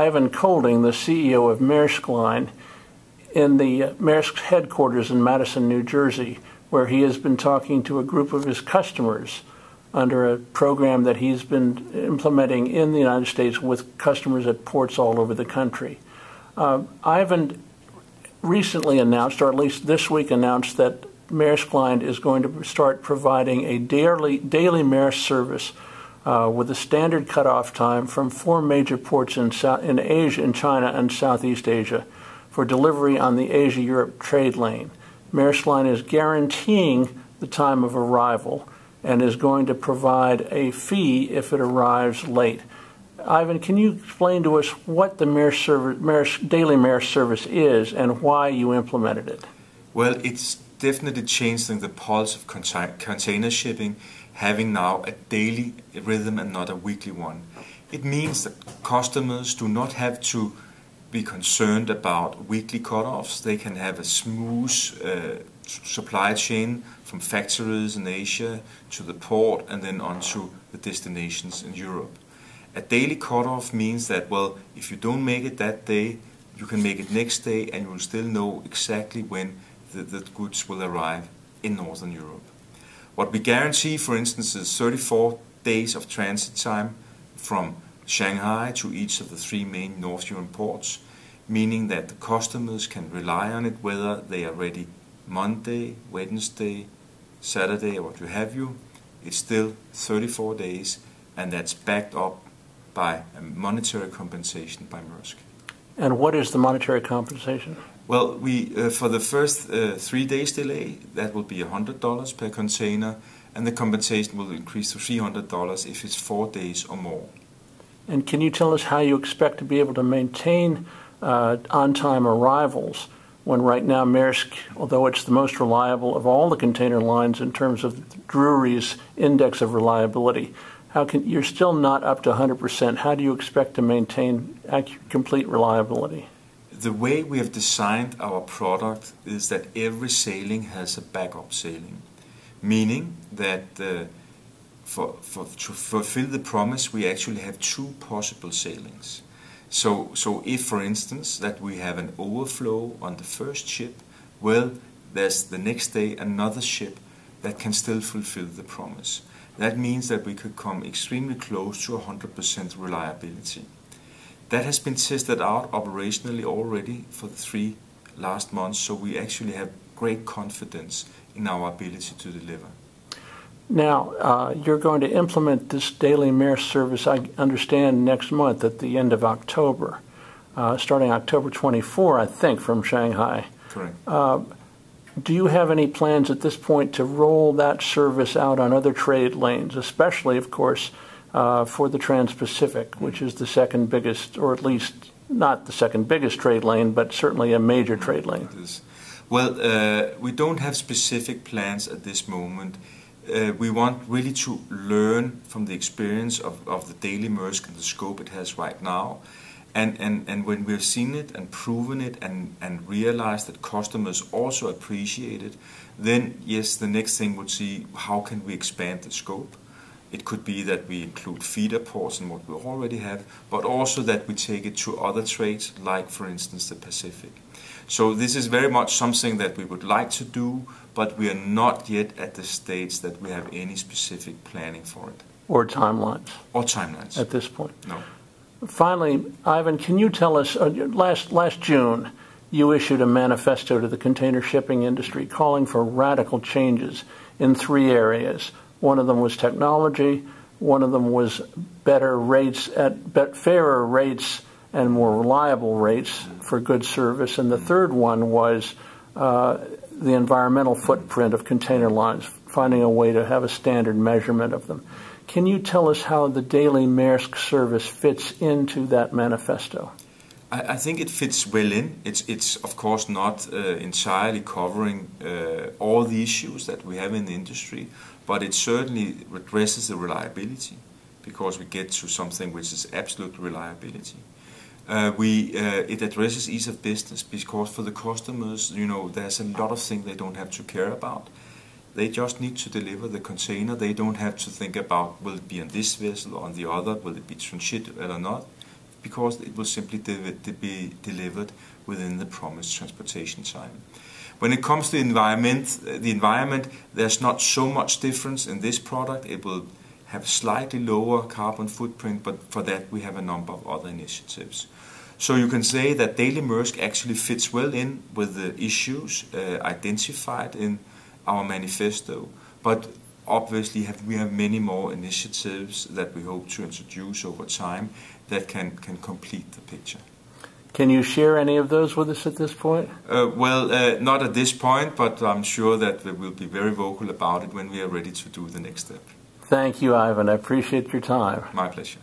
Eivind Kolding, the CEO of Maersk Line, in the Maersk headquarters in Madison, New Jersey, where he has been talking to a group of his customers under a program that he's been implementing in the United States with customers at ports all over the country. Eivind recently announced, or at least this week announced, that Maersk Line is going to start providing a daily Maersk service with a standard cutoff time from 4 major ports in Asia, in China and Southeast Asia, for delivery on the Asia-Europe trade lane. Maersk Line is guaranteeing the time of arrival and is going to provide a fee if it arrives late. Eivind, can you explain to us what the daily Maersk service is and why you implemented it? Well, it's definitely changing the pulse of container shipping, having now a daily rhythm and not a weekly one. It means that customers do not have to be concerned about weekly cutoffs. They can have a smooth supply chain from factories in Asia to the port and then on to the destinations in Europe. A daily cutoff means that, well, if you don't make it that day, you can make it next day and you will still know exactly when the goods will arrive in Northern Europe. What we guarantee, for instance, is 34 days of transit time from Shanghai to each of the 3 main North European ports, meaning that the customers can rely on it whether they are ready Monday, Wednesday, Saturday, or what have you. It's still 34 days, and that's backed up by a monetary compensation by Maersk. And what is the monetary compensation? Well, for the first 3 days delay, that will be $100 per container, and the compensation will increase to $300 if it's 4 days or more. And can you tell us how you expect to be able to maintain on-time arrivals when right now Maersk, although it's the most reliable of all the container lines in terms of Drewry's index of reliability, you're still not up to 100%. How do you expect to maintain complete reliability? The way we have designed our product is that every sailing has a backup sailing, meaning that to fulfill the promise, we actually have 2 possible sailings. So if, for instance, that we have an overflow on the first ship, well, there's the next day another ship that can still fulfill the promise. That means that we could come extremely close to 100% reliability. That has been tested out operationally already for the 3 last months, so we actually have great confidence in our ability to deliver. Now, you're going to implement this daily Maersk service, I understand, next month at the end of October, starting October 24, I think, from Shanghai. Correct. Do you have any plans at this point to roll that service out on other trade lanes, especially, of course, for the Trans-Pacific, which is the second biggest, or at least not the second biggest trade lane, but certainly a major trade lane? Well, we don't have specific plans at this moment. We want really to learn from the experience of the daily Maersk and the scope it has right now. And when we've seen it and proven it and realized that customers also appreciate it, then yes, the next thing would be how can we expand the scope. It could be that we include feeder ports in what we already have, but also that we take it to other trades, like for instance the Pacific. So this is very much something that we would like to do, but we are not yet at the stage that we have any specific planning for it. Or timelines. Or timelines. At this point. No. Finally, Eivind, can you tell us, last June, you issued a manifesto to the container shipping industry calling for radical changes in 3 areas. One of them was technology, one of them was better rates, fairer rates and more reliable rates for good service, and the third one was the environmental footprint of container lines, finding a way to have a standard measurement of them. Can you tell us how the daily Maersk service fits into that manifesto? I think it fits well in. It's of course not entirely covering all the issues that we have in the industry, but it certainly addresses the reliability, because we get to something which is absolute reliability. It addresses ease of business, because for the customers, there's a lot of things they don't have to care about. They just need to deliver the container. They don't have to think about, will it be on this vessel or on the other, will it be transshipped or not. because it will simply be delivered within the promised transportation time. When it comes to the environment, there's not so much difference in this product. It will have slightly lower carbon footprint, but for that we have a number of other initiatives. So you can say that Daily Maersk actually fits well in with the issues identified in our manifesto, but obviously we have many more initiatives that we hope to introduce over time that can complete the picture. Can you share any of those with us at this point? Not at this point, but I'm sure that we will be very vocal about it when we are ready to do the next step. Thank you, Eivind. I appreciate your time. My pleasure.